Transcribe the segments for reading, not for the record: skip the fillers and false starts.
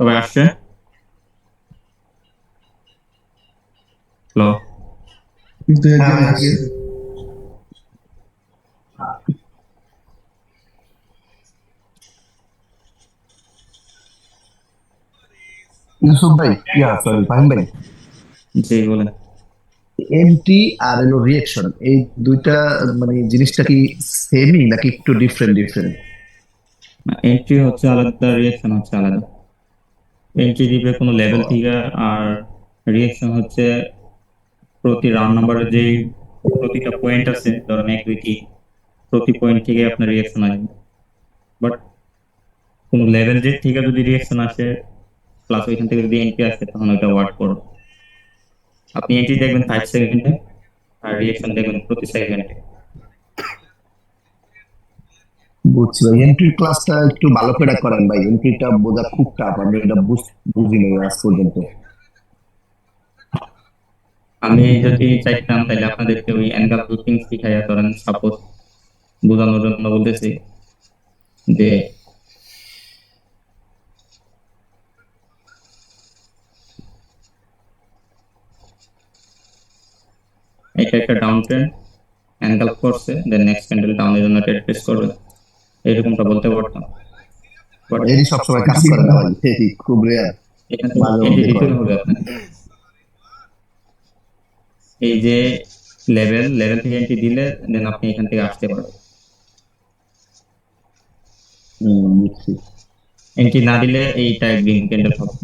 সবাই আসছে? হ্যালো? কিন্তু একজন আসছে। ইউসুফ ভাই, সরি ফাহিম ভাই, জি বলেন। এন্ট্রি আর হলো রিয়েকশন, এই দুইটা মানে জিনিসটা কি সেমই নাকি একটু ডিফারেন্ট ডিফারেন্ট? এন্ট্রি হচ্ছে আলাদা, রিয়েকশন হচ্ছে আলাদা। এন্ট্রি দিবে কোনো লেভেল থেকে, আর রিয়েকশন হচ্ছে প্রতি রাউন্ড নাম্বারে যে প্রতিটা পয়েন্ট আছে, ধরেন 1 2 3, প্রতি পয়েন্ট থেকে আপনার রিয়েকশন আসবে। বাট কোনো লেভেল যে থেকে যদি রিয়েকশন আসে প্লাস ওইখান থেকে যদি এন্ট্রি আসে তখন ওইটা ওয়ার্ড করো। আপনি এন্ট্রি দেখবেন 5 সেকেন্ডে, আর রিয়েকশন দেখবেন প্রতি সেকেন্ডে। বুঝছি ভাই, এন্ট্রি ক্লাসটা একটু ভালো করে করেন ভাই, এন্ট্রিটা বোঝা খুব টাফ, আমি এটা বুঝি নাই আজ পর্যন্ত। আমি যদি চাইতাম তাহলে আপনাদেরকে ওই অ্যাঙ্গেল গ্রুপিং শিখাইয়া, ধরেন সাপোজ বোঝানোর জন্য বলতেছি যে এটা একটা ডাউন ট্রেন্ড, অ্যাঙ্গেল করছে, দেন নেক্সট ক্যান্ডেল ডাউনের জন্য ট্রেড প্লেস করবে, এরকমটা বলতে পারতাম। বাট এরই সবসময় কাজ করে না ভাই, এই খুব রেয়ার, এখান থেকে মাঝে এন্ট্রি মধ্যে দিতে করে। হবে আপনাকে। এই যে লেভেল লেভেল থেকে এন্ট্রি দিলে দেন আপনি এখান থেকে আসতে পারবেন। বুঝছি। এন্ট্রি না দিলে এইটা গ্রিন ক্যান্ডেল হবে।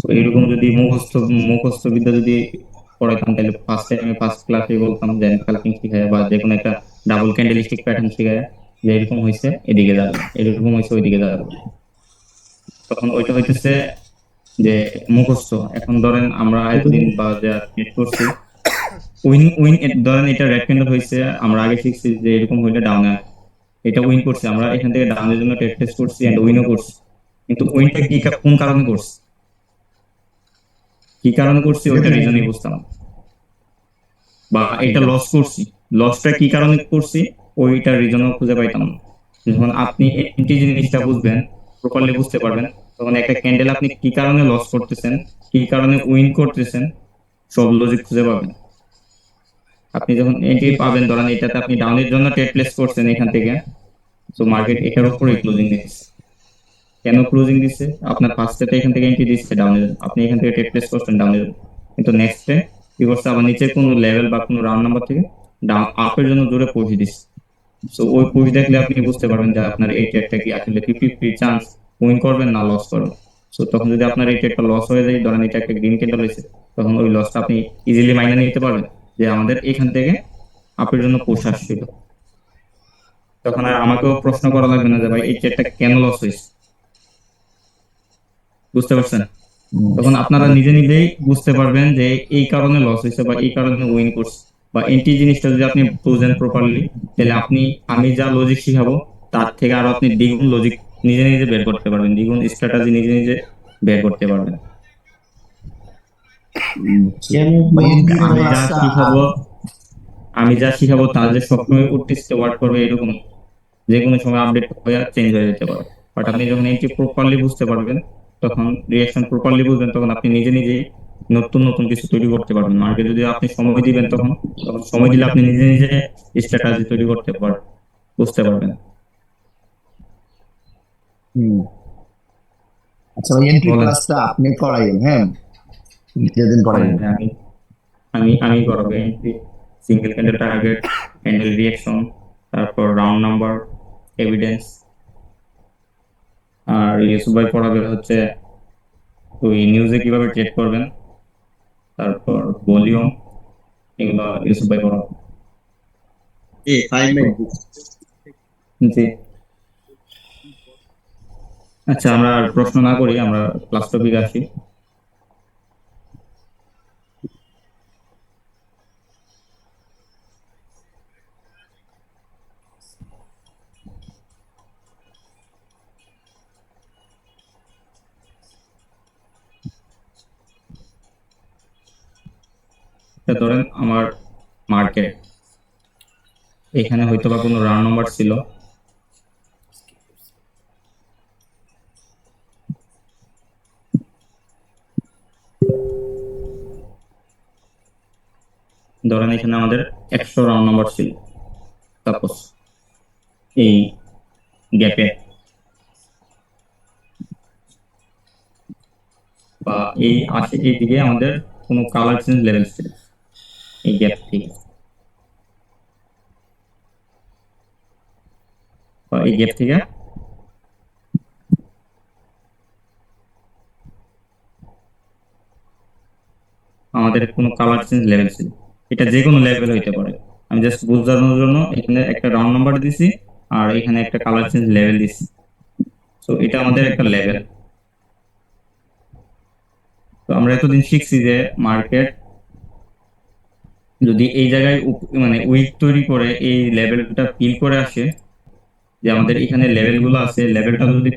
তো এরকম যদি মুখস্থ বিদ্যা যদি পড়াইতাম তাহলে ফার্স্ট টাইমে ফার্স্ট ক্লাসে বলতাম যে কালকিং শিখায় বা যে কোনো একটা ডাবল ক্যান্ডেলিস্টিক প্যাটার্ন শিখায়, যে এরকম হয়েছে এদিকে যাবে, এরকম হয়েছে ওইদিকে যাবে। তখন ওইটা হইতেছে যে মুখস্থ। এখন ধরেন আমরা এতদিন বা যা ট্রেড করছি, উইন উইন ধরেন এটা রেড ক্যান্ডেল হয়েছে, আমরা আগে শিখছি যে এরকম হইলে ডাউনে, এটা উইন করছে, আমরা এখান থেকে ডাউনের জন্য ট্রেড টেস্ট করছি এন্ড উইনও করছি। কিন্তু উইনটা কি কোন কারণে করছি, কি কারণে করছি ওইটা রিজনই বুঝতাম না। বা এটা লস করছি, লসটা কি কারণে করছি ওইটার রিজনও খুঁজে পাইতাম না। যখন আপনি এন্টি জিনিসটা বুঝবেন, প্রপারলি বুঝতে পারবেন, তখন একটা ক্যান্ডেল আপনি কি কারণে লস করতেছেন, কি কারণে উইন করতেছেন, সব লজিক খুঁজে পাবেন। আপনি যখন এন্ট্রি পাবেন, ধরেন এটাতে আপনি ডাউনের জন্য ট্রেড প্লেস করছেন এখান থেকে, তো মার্কেট এটার উপরেই ক্লোজিং দিচ্ছে। কেন ক্লোজিং দিচ্ছে? আপনার ফার্স্টে এখান থেকে এন্ট্রি দিচ্ছে ডাউনের, আপনি এখান থেকে ট্রেড প্লেস করছেন ডাউনের, কিন্তু নেক্সটে কি করছে, আবার নিচে কোনো লেভেল বা কোনো রাউন্ড নাম্বার থেকে ডাউন আপের জন্য জোরে পুশ দিচ্ছে। সো ওই পুশ দেখলে আপনি বুঝতে পারবেন যে আপনার এই ট্রেডটা কি আসলে 50-50 চান্স উইন করবেন না লস করবেন। সো তখন যদি আপনার এই ট্রেডটা লস হয়ে যায়, ধরেন এটা একটা গ্রিন ক্যান্ডেল হয়েছে, তখন ওই লসটা আপনি ইজিলি মাইনে নিতে পারবেন যে আমাদের এখান থেকে আপের জন্য পুশ আসছিল। তখন আর আমাকেও প্রশ্ন করা লাগবে না যে ভাই এই ট্রেডটা কেন লস হয়েছে। বুঝতে পারছেন? তখন আপনারা নিজে নিজেই বুঝতে পারবেন যে এই কারণে লস হয়েছে বা এই কারণে উইন করছে। বা এন্টি জিনিসটা যদি আপনি বুঝেন প্রপারলি, তাহলে আপনি আমি যা লজিক শিখাবো তার থেকে আরো আপনি দ্বিগুণ লজিক নিজে নিজে বের করতে পারবেন, দ্বিগুণ স্ট্র্যাটেজি নিজে নিজে বের করতে পারবেন। ভাই এন্ট্রি আমি যা ক্লাসটা শিখাবো আমি যা শিখাবো তা যে সবসময় উঠতে ওয়ার্ক করবে এরকম না। যে কোনো সময় আপডেট হয়ে চেঞ্জ হয়ে যেতে পারে। বাট আপনি যখন এন্ট্রি প্রপারলি বুঝতে পারবেন, তখন রিয়াকশন প্রপারলি বুঝবেন, তখন আপনি নিজে নিজেই নতুন নতুন কিছু তৈরি করতে পারবেন। মার্কেট যদি আপনি সময় দিবেন, তখন তখন সময় দিলে আপনি নিজে নিজে স্ট্র্যাটেজি তৈরি করতে পারবেন, বুঝতে পারবেন। হুম। আচ্ছা ভাই, এন্ট্রি বলেন। ক্লাসটা আপনি করাইন, হ্যাঁ, যেদিন হ্যাঁ করাইন। হ্যাঁ, আমি করাবো entry, single candle target, candle reaction, তারপর রাউন্ড নাম্বার, এভিডেন্স। আর ইউসুফ ভাই পড়াবে হচ্ছে ওই নিউজে কিভাবে ট্রেড করবেন, তারপর ভলিউম, এগুলো ইউসুফ ভাই পড়াবে। জি। আচ্ছা, আমরা আর প্রশ্ন না করি, আমরা ক্লাস টপিকে আসি। ধরেন আমার মার্কেট, এখানে হয়তো বা কোনো রাউন্ড নাম্বার ছিল, ধরেন এখানে আমাদের 100 রাউন্ড নাম্বার ছিল সাপোজ এই গ্যাপে, বা এই এইদিকে আমাদের কোনো কালার চেঞ্জ লেভেল ছিল এই গ্যাপ থেকে, বা এই গ্যাপ থেকে আমাদের কোনো কালার চেঞ্জ লেভেল ছিল। এটা যে কোনো লেভেল হইতে পারে, আমি জাস্ট বোঝানোর জন্য এখানে একটা রাউন্ড নাম্বার দিছি আর এখানে একটা কালার চেঞ্জ লেভেল দিছি। তো এটা আমাদের একটা লেভেল। তো আমরা এতদিন শিখছি যে মার্কেট যদি এই জায়গায় মানে উইক তৈরি করে এই লেভেলটা ফিল করে আসে, যে আমাদের এখানে লেভেলগুলো আছে, লেভেলটা যদি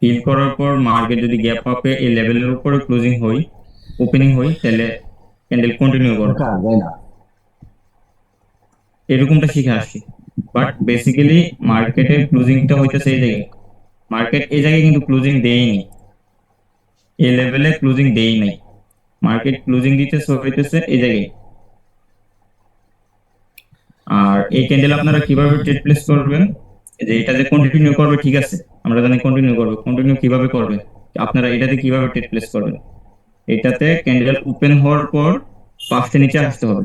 ফিল করার পর মার্কেট যদি গ্যাপ আপে এই লেভেলের উপরে ক্লোজিং হই, ওপেনিং হই, তাহলে ক্যান্ডেল কন্টিনিউ করবে। ওটা যায় না। এরকমটা শিখে আসছি। বাট বেসিক্যালি মার্কেটের ক্লোজিংটা হইতেছে এই জায়গায়, মার্কেট এই জায়গায় কিন্তু ক্লোজিং দেয়নি, এই লেভেলে ক্লোজিং দেই নাই, মার্কেট ক্লোজিং দিতেছে হইতেছে এই জায়গায়। আর এই ক্যান্ডেল আপনারা কিভাবে ট্রেড প্লেস করবেন, যে এটা যে কন্টিনিউ করবে, ঠিক আছে, আমরা জানি কন্টিনিউ করবে, কন্টিনিউ কিভাবে করবে, আপনারা এটাতে কিভাবে ট্রেড প্লেস করবেন, এটাতে ক্যান্ডেল ওপেন হওয়ার পর ফার্স্টে নিচে আসতে হবে।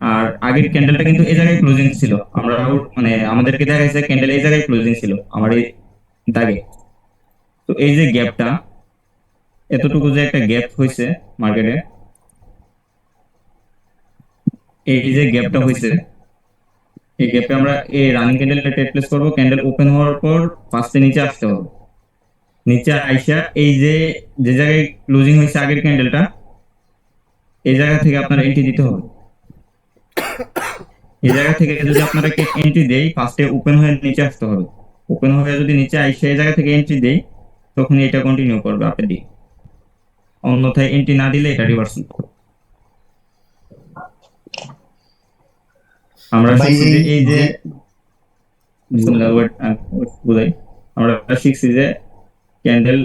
আর আগের ক্যান্ডেলটা কিন্তু এই জায়গায় ক্লোজিং ছিল, আমরা মানে আমাদেরকে দেখা গেছে ক্যান্ডেল এই জায়গায় ক্লোজিং ছিল আমার এই দাগে। তো এই যে গ্যাপটা, এতটুকু যে একটা গ্যাপ হয়েছে মার্কেটে, এই যে গ্যাপটা হয়েছে, এই গ্যাপে আমরা এই রানিং ক্যান্ডেলটা ট্রেড প্লেস করবো। ক্যান্ডেল ওপেন হওয়ার পর ফার্স্টে নিচে আসতে হবে, নিচে আইসা এই যে যে জায়গায় ক্লোজিং হয়েছে আগের ক্যান্ডেলটা, এই জায়গা থেকে আপনার এন্ট্রি দিতে হবে। এই জায়গা থেকে যদি আপনারা এন্ট্রি দেই, ফার্স্টে ওপেন হয়ে নিচে আসতে হবে, ওপেন হয়ে যদি নিচে আইসা এই জায়গা থেকে এন্ট্রি দেই, তখন এটা কন্টিনিউ করবে আপনি দিয়ে, অন্যথায় এন্ট্রি না দিলে এটা রিভার্স। আমরা ভাই শিখছি যে এই যে যে বুঝাই, আমরা শিখছি যে ক্যান্ডেল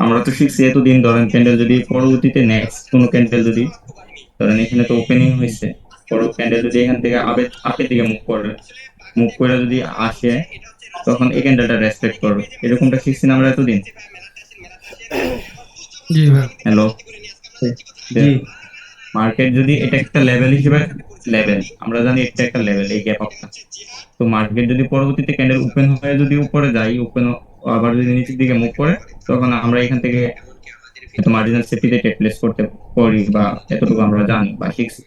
আমরা তো শিখছি এতদিন, ধরেন ক্যান্ডেল যদি পরবর্তীতে নেক্সট কোনো ক্যান্ডেল যদি, ধরেন এখানে তো ওপেনিং হয়েছে, পর ক্যান্ডেল যদি এখান থেকে আপের দিকে মুভ করে যদি আসে, তখন এই ক্যান্ডেলটা রেসপেক্ট করবে, এরকমটা শিখছি না আমরা এতদিন। জি ভাই। হ্যালো, জি মার্কেট যদি এটা একটা লেভেল হিসেবে, লেভেল আমরা জানি এটা একটা লেভেল এই গ্যাপ আপটা, তো মার্কেট যদি পরবর্তীতে ক্যান্ডেল ওপেন হয়ে যদি উপরে যায়, ওপেন আবার যদি নিচের দিকে মুভ করে, তখন আমরা এখান থেকে এত মার্জিনাল সেফটিতে ট্রেড প্লেস করতে পারি, বা এতটুকু আমরা জানি বা শিখছি।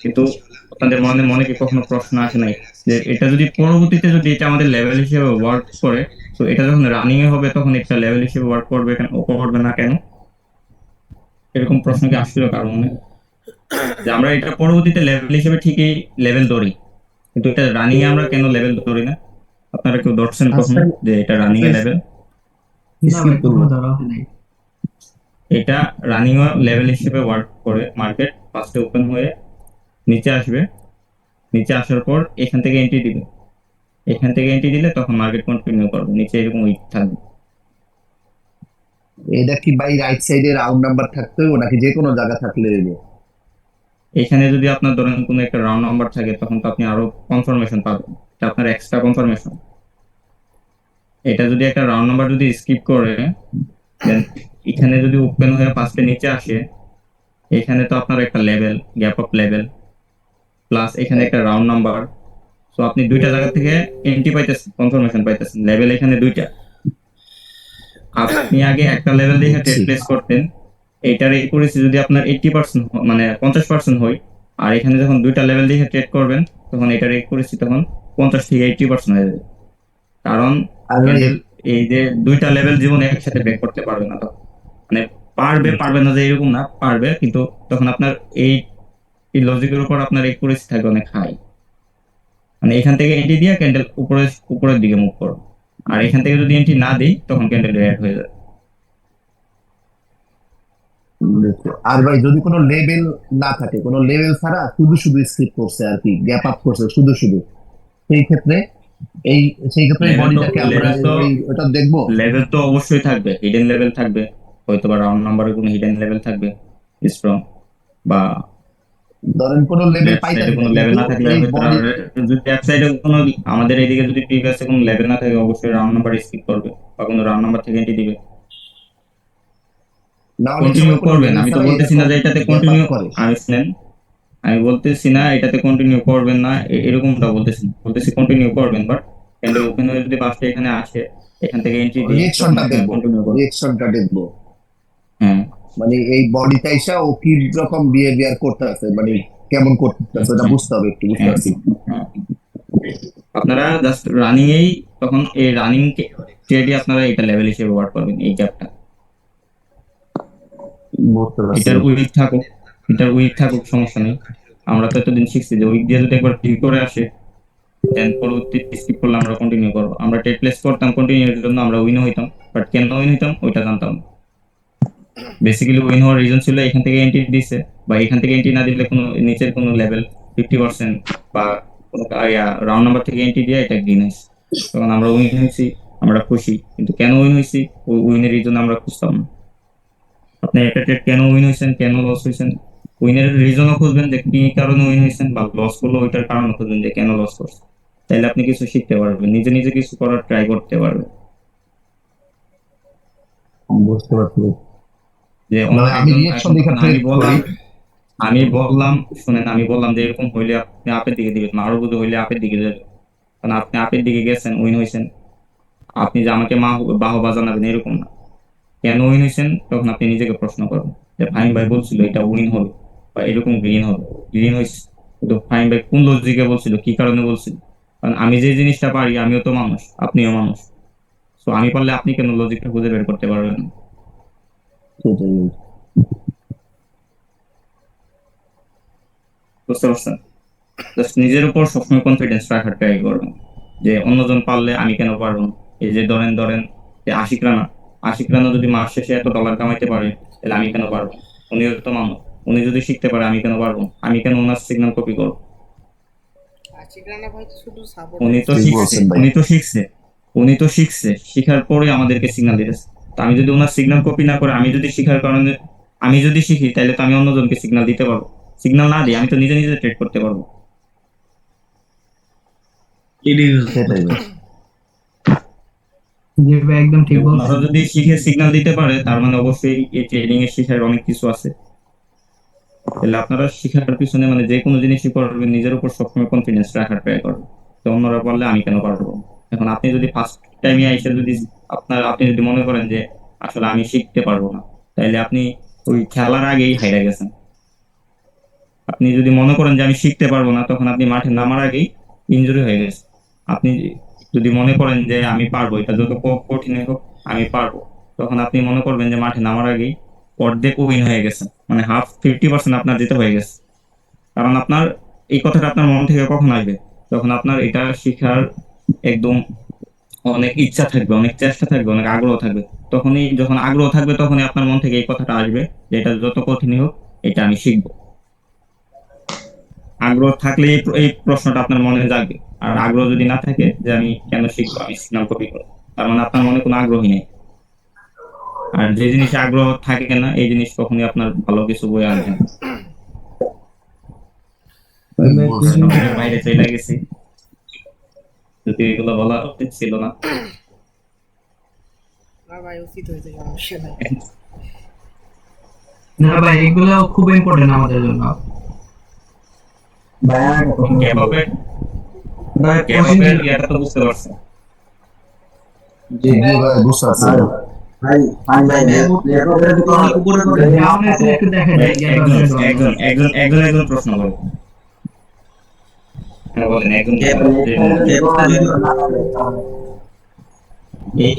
কিন্তু আপনাদের মনে মনে কি কখনো প্রশ্ন আসে নাই যে এটা যদি পরবর্তীতে যদি এটা আমাদের লেভেল হিসেবে ওয়ার্ক করে, তো এটা যখন রানিং এ হবে তখন এটা লেভেল হিসেবে ওয়ার্ক করবে কেন, ও করবে না কেন? এরকম প্রশ্ন কি আসছিল কারো মনে, যে আমরা এটা পরবর্তীতে লেভেল হিসেবে ঠিকই লেভেল ধরি, কিন্তু এটা রানিং এ আমরা কেন লেভেল ধরি না? আপনারা কেউ ধরছেন কখনো যে এটা রানিং এ লেভেল? না ভাই, কখনো ধরা হয় নাই। এটা রানিং লেভেল হিসেবে ওয়ার্ক করে মার্কেট ফার্স্টে ওপেন হয়ে নিচে আসবে, নিচে আসার পর এখান থেকে এন্ট্রি দিবে, এখান থেকে এন্ট্রি দিলে তখন মার্কেট কন্টিনিউ করবে, নিচে এরকম উইক থাকবে। এটা কি ভাই রাইট সাইডে রাউন্ড নাম্বার থাকতে হবে নাকি যে কোনো জায়গা থাকলে হইবো? এখানে যদি আপনার ধরেন কোনো একটা রাউন্ড নাম্বার থাকে তখন তো আপনি আরো কনফার্মেশন পাবেন, এটা আপনার এক্সট্রা কনফার্মেশন। এটা যদি একটা রাউন্ড নাম্বার যদি স্কিপ করে দেন এখানে যদি ওপেন হয়ে ফার্স্টে নিচে আসে, এখানে তো আপনার একটা level, gap up level, plus এখানে একটা রাউন্ড নাম্বার। সো আপনি দুইটা জায়গা থেকে এন্ট্রি পাইতেছেন, কনফার্মেশন পাইতেছেন, লেভেল এখানে দুইটা। আপনি আগে একটা লেভেল দেখে ট্রেড বুঝছি। প্লেস করতেন, এইটার একুরেসি যদি আপনার 80% মানে 50% হয়, আর এখানে যখন দুইটা লেভেল দেখে ট্রেড করবেন তখন এটার একুরেসি তখন 50 থেকে 80% হয়ে যাবে। কারণ আর ভাই ক্যান্ডেল এই যে দুইটা লেভেল জীবনে একসাথে ব্রেক করতে পারবে না তখন, মানে পারবে পারবে না যে এরকম না, পারবে, কিন্তু তখন আপনার এই এই লজিকের উপর আপনার একুরেসি থাকবে অনেক হাই। মানে এখান থেকে এন্ট্রি দিয়ে ক্যান্ডেল উপরের দিকে মুভ করবে, আর এখান থেকে যদি এন্ট্রি না দিই তখন ক্যান্ডেল রেড হয়ে যাবে। আর ভাই যদি কোনো লেভেল না থাকে, কোনো লেভেল ছাড়া শুধু শুধু স্কিপ করছে আর কি, গ্যাপ আপ করছে শুধু শুধু, সেই ক্ষেত্রে এই সেই ক্ষেত্রে এই লেভেল তো বডিটাকে আমরা লেভেল তো ওই ওটা দেখবো। লেভেল তো অবশ্যই থাকবে, হিডেন লেভেল থাকবে, হয়তো বা রাউন্ড নাম্বারের কোনো হিডেন লেভেল থাকবে স্ট্রং, বা ধরেন কোনো লেভেল লেফট সাইডে পাইতেছি না কোনো লেভেল কিন্তু না থাকলে এই হয়তো বডি, যদি লেফট সাইডে কোনো, আমাদের এইদিকে যদি প্রিভিয়াসে কোনো লেভেল না থাকে অবশ্যই রাউন্ড নাম্বার স্কিপ করবে বা কোনো রাউন্ড নাম্বার থেকে এন্ট্রি দিবে। না অনেক কন্টিনিউ সময় কোনো করবেন, লেভেল আমি তো ছাড়া বলতেছি না এরকম যে এটাতে গ্যাপ আপ কন্টিনিউ, করে। আমি শুনেন, আমি বলতেছি না এটাতে কন্টিনিউ করবেন না, এরকমটা বলতেছি না। বলতেছি কন্টিনিউ করবেন, বাট ক্যান্ডেল ওপেন হয়ে যদি পাঁচটা এখানে আসে, এখান থেকে এন্ট্রি দিই তখন রিয়েকশনটা আপনার দেখবো, কন্টিনিউ করবেন। রিয়েকশনটা দেখবো। হ্যাঁ। মানে এই বডিটা এসে ও কি রকম বিহেভিয়ার করতে আছে, মানে কেমন করতে আছে ওটা হ্যাঁ। বুঝতে হবে, একটু বুঝতে হ্যাঁ। পারছি। হ্যাঁ। আপনারা জাস্ট রানিং তখন এই রানিং ট্রেডই আপনারা এটা লেভেল হিসেবে ব্যবহার করবেন, এই গ্যাপটা। বুঝতে পারছি। এটার উইক থাকুক, এটার উইক থাকুক সমস্যা নেই। আমরা তো এতদিন শিখছি যে উইক দিয়ে যদি একবার ঠিক করে আসে দেন পরবর্তী স্কিপ করলে আমরা কন্টিনিউ করবো। আমরা ট্রেড প্লেস করতাম কন্টিনিউর জন্য, আমরা উইন হইতাম, বাট কেন উইন হইতাম ওইটা জানতাম না। বেসিক্যালি উইন হওয়ার রিজন ছিল এখান থেকে এন্ট্রি দিছে, বা এখান থেকে এন্ট্রি না দিলে কোনো নিচের কোনো লেভেল 50% বা কোনো রাউন্ড নাম্বার থেকে এন্ট্রি দিয়ে এটা গেইন হয়েছে, তখন আমরা উইন হয়েছি, আমরা খুশি। কিন্তু কেন উইন হয়েছি ওই উইনের রিজন আমরা খুঁজতাম না। আপনি একটা ট্রেড কেন উইন হয়েছেন, কেন লস হয়েছেন, উইনের রিজনও খুঁজবেন যে কি কারণে উইন হয়েছেন, বা লস করলো ওইটার কারণও খুঁজবেন যে কেন লস করছে। তাইলে আপনি কিছু শিখতে পারবেন, নিজে নিজে কিছু করার ট্রাই করতে পারবেন। বুঝতে পারছি। যে অন্য মানে আমি একজন রিয়েকশন এখন দেখে ধরেন ট্রেড করি। আমি বললাম, শুনেন, আমি বললাম যে এরকম হইলে আপনি আপের দিকে দিবেন, মারুবুদু হইলে আপের দিকে যাবেন, কারণ আপনি আপের দিকে গেছেন উইন হয়েছেন, আপনি যে আমাকে বাহবা জানাবেন এরকম না। কেন উইন হয়েছেন তখন আপনি নিজেকে প্রশ্ন করবেন যে ফাহিম ভাই বলছিল এটা উইন হবে বা এরকম গ্রিন হবে, গ্রিন হয়েছে, কিন্তু ফাহিম ভাই কোন লজিকে বলছিল, কি কারণে বলছিল? কারণ আমি যে জিনিসটা পারি, আমিও তো মানুষ, আপনিও মানুষ। তো আমি পারলে আপনি কেন লজিকটা খুঁজে বের করতে পারবেন না? সেটাই। বুঝতে পারছেন? জাস্ট নিজের উপর সবসময় কনফিডেন্স রাখার ট্রাই করবেন, যে অন্যজন পারলে আমি কেন পারবো না। এই যে ধরেন ধরেন যে আশিক রানা যদি মাস শেষে এত ডলার কামাইতে পারে, তাহলে আমি কেন পারবো না? উনিও তো মানুষ, উনি যদি শিখতে পারে আমি কেন পারবো না? আমি কেন ওনার সিগন্যাল কপি করবো? আশিক রানা ভাই তো শুধু উনি সাপোর্টার তো ঠিক শিখছে, বলছেন ভাই। উনি তো শিখছে, উনি তো শিখছে, শিখার পরে আমাদেরকে সিগন্যাল দিতেছে। তো আমি যদি ওনার সিগন্যাল কপি না করে আমি যদি শিখার কারণে, আমি যদি শিখি তাহলে তো আমি অন্যজনকে সিগন্যাল দিতে পারবো। সিগন্যাল না দিই আমি তো নিজে নিজে ট্রেড করতে পারবো। সেটাই ভাই। জি ভাই একদম ঠিক ওনারা বলছেন। যদি শিখে সিগন্যাল দিতে পারে তার মানে অবশ্যই এই ট্রেডিং এর শিখার অনেক কিছু আছে। তাহলে আপনারা শিখার পিছনে মানে যে কোনো জিনিসই করবেন নিজের উপর সবসময় কনফিডেন্স রাখার ট্রাই করবেন, তো অন্যরা পারলে আমি কেন পারবো না? এখন আপনি যদি ফার্স্ট টাইমে এসে যদি আপনি যদি মনে করেন যে আসলে আমি শিখতে পারবো না, তাহলে আপনি ওই খেলার আগেই হাইরা গেছেন। আপনি যদি মনে করেন যে আমি শিখতে পারবো না, তখন আপনি মাঠে নামার আগেই ইনজুরি হয়ে গেছে। আপনি যদি মনে করেন যে আমি পারবো, এটা যত কঠিন হোক আমি পারবো, তখন আপনি মনে করবেন যে মাঠে নামার আগেই অর্ধেক উইন হয়ে গেছে, মানে 50% আপনার যেতে হয়ে গেছে। কারণ আপনার এই কথাটা আপনার মন থেকে কখন আসবে? যখন আপনার এটা শিখার একদম অনেক ইচ্ছা থাকবে, অনেক চেষ্টা থাকবে, অনেক আগ্রহ থাকবে। তখনই যখন আগ্রহ থাকবে তখনই আপনার মন থেকে এই কথাটা আসবে যে এটা যত কঠিনই হোক এটা আমি শিখবো। আগ্রহ থাকলে এই প্রশ্নটা আপনার মনে জাগবে। আর আগ্রহ যদি না থাকে যে আমি কেন শিখবো, আমি শিখলাম কপি করবো, তার মানে আপনার মনে কোনো আগ্রহী নেই। আর যে জিনিসে আগ্রহ থাকে না এই জিনিস কখনোই আপনার ভালো কিছু বয়ে আনবে না। টপিকের বাইরে চলে গেছি, যদি এগুলো বলা উচিত ছিল না। না ভাই উচিত হয়েছে, সমস্যা নাই। না ভাই, এগুলো খুব ইম্পর্টেন্ট আমাদের জন্য। ক্যাপআপের ক্যাপআপের এটা তো বুঝতে পারছেন। জি জি ভাই, বুঝতে পারছি। ডাউনের একটু দেখা যায় একজন একজন একজন একজন একজন প্রশ্ন করুন। হ্যাঁ বলেন, একজন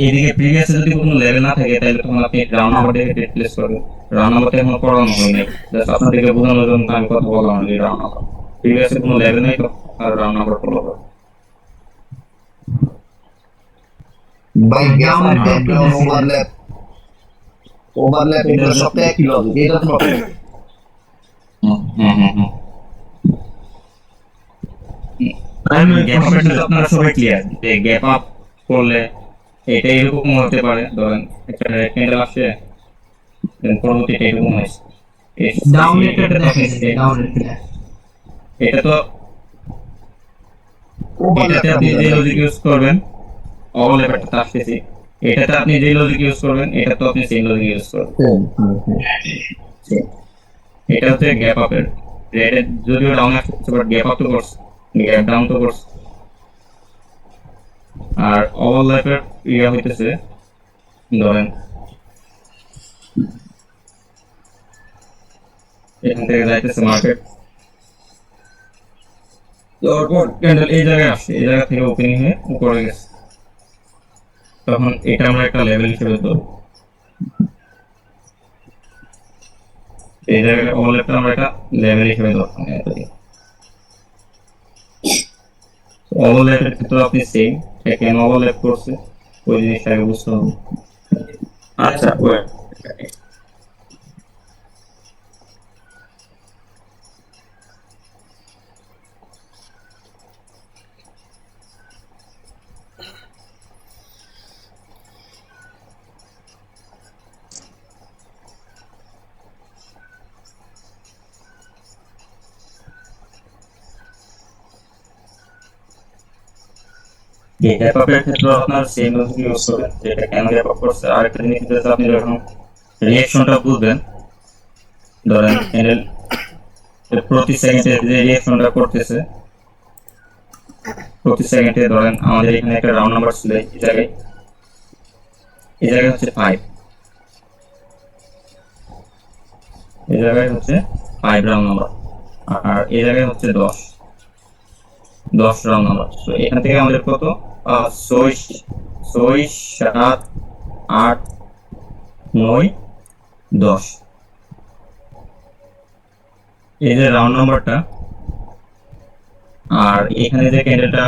এদিকে প্রিভিয়াসে যদি কোনো লেভেল না থাকে তাহলে তখন আপনি রাউন্ড নাম্বার থেকে রিপ্লেস করবেন। রাউন্ড নাম্বারটা এখন পড়ানো হয় নাই, জাস্ট আপনাদেরকে বোঝানোর জন্য আমি কথা বললাম যে রাউন্ড নাম্বার প্রিভিয়াসে কোনো লেভেল নাই তো আর রাউন্ড নাম্বার ফলো করো। ভাই গ্যাপ ব্যাকগ্রাউন্ড ওভারল্যাপ এগুলো সব তো একই লজিক, এটা তো হ্যাঁ হ্যাঁ হ্যাঁ গ্যাপ আপের সাথে আপনারা সবাই ক্লিয়ার যে গ্যাপ আপ করলে এটা এরকম হতে পারে। ধরেন একটা ক্যান্ডেল আসছে, পরবর্তীটা এরকম হয়েছে। ডাউনের একটা দেখা যায়, ডাউনের এটা তো এটাতে আপনি যে লজিক ইউজ করবেন, ওভারল্যাপটা আসতেছি, এটাতে আপনি যে লজিক ইউজ করবেন এটা তো আপনি সেম লজিক ইউজ করবেন। এটা হচ্ছে গ্যাপ আপের রেড, যদিও ডাউন আসছে বাট গ্যাপ আপ তো করছে, গ্যাপ ডাউন তো করছে। আর ওভারল্যাপের ইয়া হইতেছে, ধরেন এখান থেকে যাইতেছে মার্কেট, তারপর ক্যান্ডেল এই জায়গায় আসছে, এই জায়গা থেকে ওপেনিং হয়ে উপরে গেছে, তখন এটা আমরা একটা লেভেল হিসেবে ধরব। এই জায়গায় ওভারল্যাপটা আমরা একটা লেভেল হিসেবে ধরতাম এতদিন। ওভারল্যাপের ক্ষেত্রে আপনি সেম কেন ওভারল্যাপ করছে ওই জিনিসটাকে বুঝতে হবে। আচ্ছা গ্যাপ আপের ক্ষেত্রে আপনার সেম লজিক ইউজ করবেন, যেটা কেন গ্যাপ আপ করছে। আরেকটা জিনিস হচ্ছে আপনি যখন রিঅ্যাকশনটা বুঝবেন, ধরেন ক্যান্ডেল প্রতি সেকেন্ডে যে রিঅ্যাকশনটা করতেছে, প্রতি সেকেন্ডে ধরেন আমাদের এখানে একটা রাউন্ড নাম্বার ছিল এই জায়গায় হচ্ছে 5, এই জায়গায় হচ্ছে 5 রাউন্ড নাম্বার, আর এই জায়গায় হচ্ছে 10 রাউন্ড নাম্বার। তো এখান থেকে আমাদের কত 6 7 8 9 10, এই যে রাউন্ড নাম্বারটা। আর এখানে যে ক্যান্ডেলটা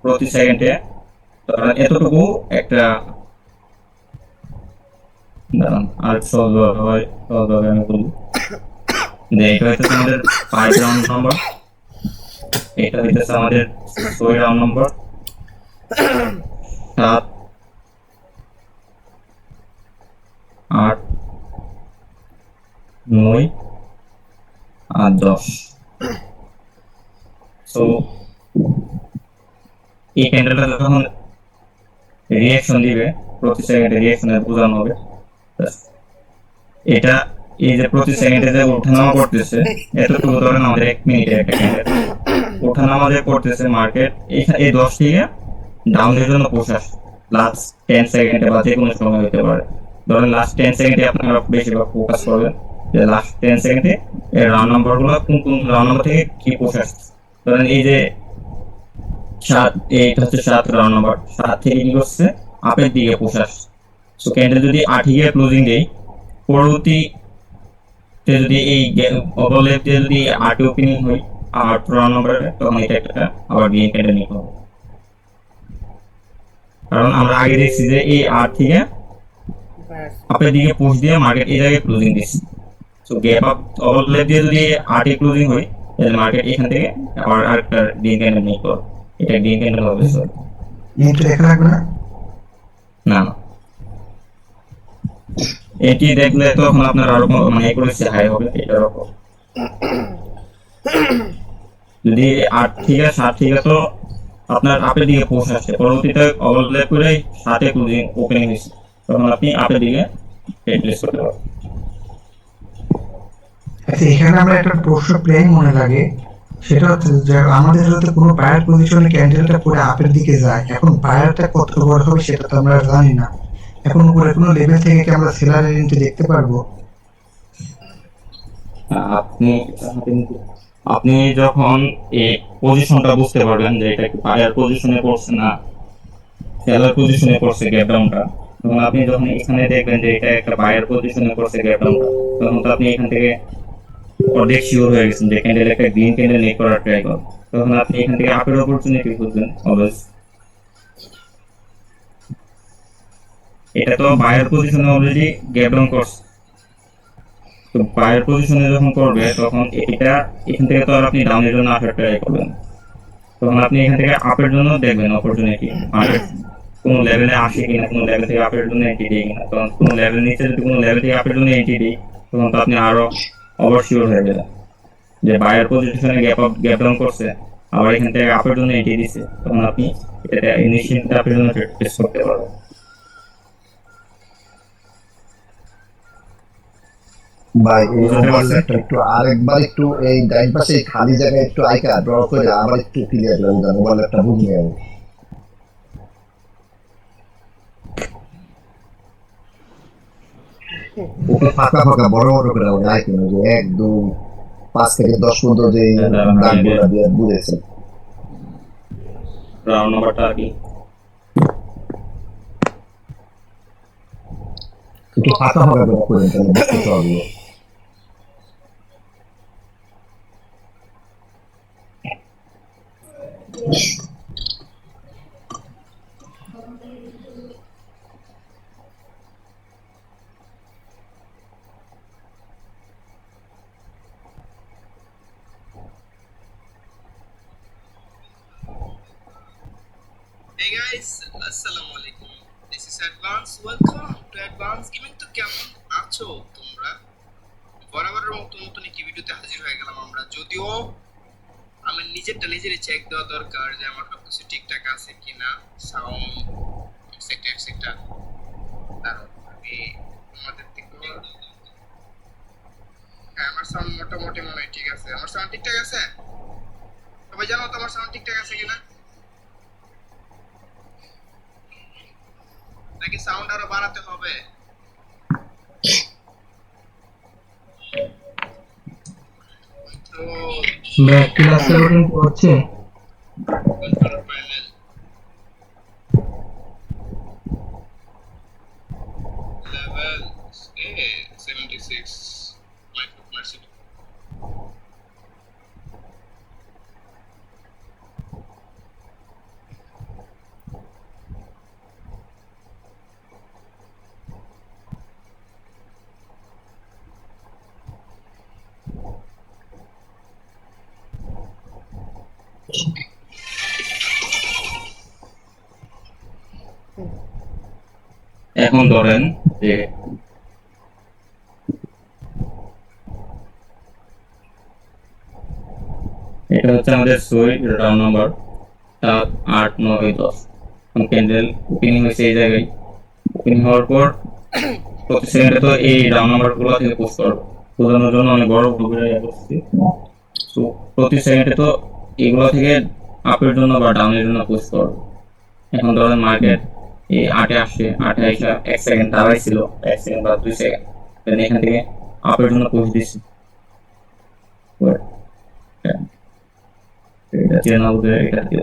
প্রতি সেকেন্ডে এতটুকু একটা, দাঁড়ান আর সহজভাবে আমি বলি যে এটা হইতেছে আমাদের 5 রাউন্ড নাম্বার, এটা হইতেছে আমাদের 6 রাউন্ড নাম্বার, 7 8 9 আর 10। সো এই ক্যান্ডেলটা যখন রিঅ্যাকশন দিবে প্রতি সেকেন্ডে রিঅ্যাকশনের বোঝানো হবে। এটা এই যে প্রতি সেকেন্ডে যে ওঠানামা করতেছে, এতটুকু ধরেন আমাদের 1 মিনিটে একটা ক্যান্ডেল ওঠানামা যে করতেছে মার্কেট, এই 10 থেকে ডাউনের জন্য প্রসেস লাস্ট 10 সেকেন্ডে বা যে কোনো সময় হতে পারে। ধরেন লাস্ট 10 সেকেন্ডে আপনারা বেশিরভাগ ফোকাস করবেন যে লাস্ট 10 সেকেন্ডে এই রাউন্ড নাম্বারগুলো কোন কোন রাউন্ড নাম্বার থেকে কি প্রসেস। ধরেন এই যে 7, এইটা হচ্ছে 7 রাউন্ড নাম্বার, 7 থেকে কি করছে আপের দিকে প্রসেস। সো ক্যান্ডেল যদি 8 গিয়ে ক্লোজিং দেয়, পরবর্তীতে যদি এই ওভারল্যাপ দিয়ে যদি 8 ওপেনিং হয় 8 রাউন্ড নাম্বারে, তখন এটা একটা আবার গেইন ক্যান্ডেল নিতে হবে। কারণ আমরা আগে দেখছি যে এই 8 থেকে ব্যাস আপের দিকে পুশ দিয়ে মার্কেট এই জায়গায় ক্লোজিং দিচ্ছে। সো গ্যাপ আপ ওভারল্যাপ দিয়ে যদি আটে ক্লোজিং হয় তাহলে মার্কেট এখান থেকে আবার আরেকটা গ্রিন ক্যান্ডেল মেক করে, এটা গ্রিন ক্যান্ডেল হবে। সো এন্ট্রি দেখা লাগবে না? না না, এটি দেখলে তখন আপনার আরো মানে একুরেসি হাই হবে এটার উপর। যদি 8 ঠিক আছে 7 ঠিক আছে তো আপনার আপের দিকে পোস্ট আসছে, পরবর্তীতে ওভারল্যাপ করে 7 ক্লোজিং ওপেনিং হয়েছে, তখন আপনি আপের দিকে ট্রেড প্লেস করতে পারবেন। আচ্ছা, এখানে আমরা একটা প্রশ্ন প্লেন মনে লাগে, সেটা হচ্ছে যে আমাদের যদি কোনো বায়ার পজিশনে ক্যান্ডেলটা পরে আপের দিকে যায়, এখন বায়ারটা কত বড় হবে সেটা তো আমরা জানি না। এখন উপরে কোনো লেভেল থেকে কি আমরা সেলারের এন্ট্রি দেখতে পারবো? আপনি আপনি যখন এই পজিশনটা বুঝতে পারবেন যে এটা কি বায়ার পজিশনে পড়ছে না সেলার পজিশনে পড়ছে গ্যাপ ডাউনটা, তখন আপনি যখন এখানে দেখবেন যে এটা একটা বায়ার পজিশনে পড়ছে গ্যাপ ডাউনটা, তখন তো আপনি এখান থেকে অর্ধেক শিওর হয়ে গেছেন যে ক্যান্ডেল একটা গ্রিন ক্যান্ডেল মেক করার ট্রাই করুন, তখন আপনি এখান থেকে আপের অপরচুনিটি খুঁজবেন অলওয়েজ। এটা তো বায়ার পজিশনে অলরেডি গ্যাপ ডাউন করছে, তো বায়ার পজিশনে যখন করবে তখন এটা এখান থেকে তো আর আপনি ডাউনের জন্য আসার ট্রাই করবেন, তখন আপনি এখান থেকে আপের জন্য দেখবেন অপরচুনিটি মার্কেট কোনো লেভেলে আসে কিনা, কোনো লেভেল থেকে আপের জন্য এন্ট্রি দেয় কিনা। তখন কোনো লেভেল নিচে যদি কোনো লেভেল থেকে আপের জন্য এন্ট্রি দেয়, তখন তো আপনি আরো অবশ্যই হয়ে যাবেন যে বায়ার পজিশনে গ্যাপ ডাউন করছে, আবার এখান থেকে আপের জন্য এন্ট্রি দিচ্ছে, তখন আপনি এটা ইনিশিয়াল আপের জন্য প্রেস করতে পারবেন। ভাই এই ওভারল্যাপটা একটু আরেকবার একটু এই ডাইন পাশে এই খালি জায়গায় একটু আইকা ড্র করে আবার একটু ক্লিয়ার করে দেন, ওভারল্যাপটা বুঝিয়ে আমি ওকে ফাঁকা ফাঁকা বড় বড় করে আমি আইকি না যে 1 2 5 থেকে 10 পর্যন্ত যে দাগগুলো দিয়ে বুঝেছে। রাউন্ড নাম্বারটা আর কি একটু ফাঁকা ফাঁকা করে করেন তাহলে বুঝতে পারবো। Hey guys, আসসালামু আলাইকুম। This is Advance. Welcome to Advance Gaming. তো কেমন আছো তোমরা? বরাবরের মতো নতুন একটি ভিডিওতে হাজির হয়ে গেলাম আমরা। যদিও আমার নিজেরটা নিজেরই চেক দেওয়া দরকার যে আমার সবকিছু ঠিকঠাক আছে কিনা, সাউন্ড এক্সেট্রা। তারপর আমি আমাদের থেকে হ্যাঁ, আমার সাউন্ড মোটামুটি মনে হয় ঠিক আছে। আমার সাউন্ড ঠিকঠাক আছে? সবাই জানো তো আমার সাউন্ড ঠিকঠাক আছে কিনা? নাকি সাউন্ড আরো বাড়াতে হবে? তো ব্যাক ক্লাসে ওপেন করছে। Control panel level 76 মাইক্রোপ্লাসিটি। এখন ধরেন যে এটা হচ্ছে আমাদের সুই রাউন্ড নাম্বার 7 8 9 10, ক্যান্ডেল ওপেনিং হয়েছে এই জায়গায়। ওপেনিং হওয়ার পর প্রতি সেকেন্ডে তো এই রাউন্ড নাম্বার গুলো থেকে পোস্ট করবো, বোঝানোর জন্য অনেক বড় করে করছি। তো প্রতি সেকেন্ডে তো এগুলো থেকে আপের জন্য বা ডাউনের জন্য পোস্ট করবো। এখন ধরেন মার্কেট এই 8-এ আসছে, 8-এ এসে 1 সেকেন্ড দাঁড়াই ছিল, 1 সেকেন্ড বা 2 সেকেন্ড, দেন এখান থেকে আপের জন্য পোস্ট দিচ্ছি। এটা চেনা বুঝে এটা দিয়ে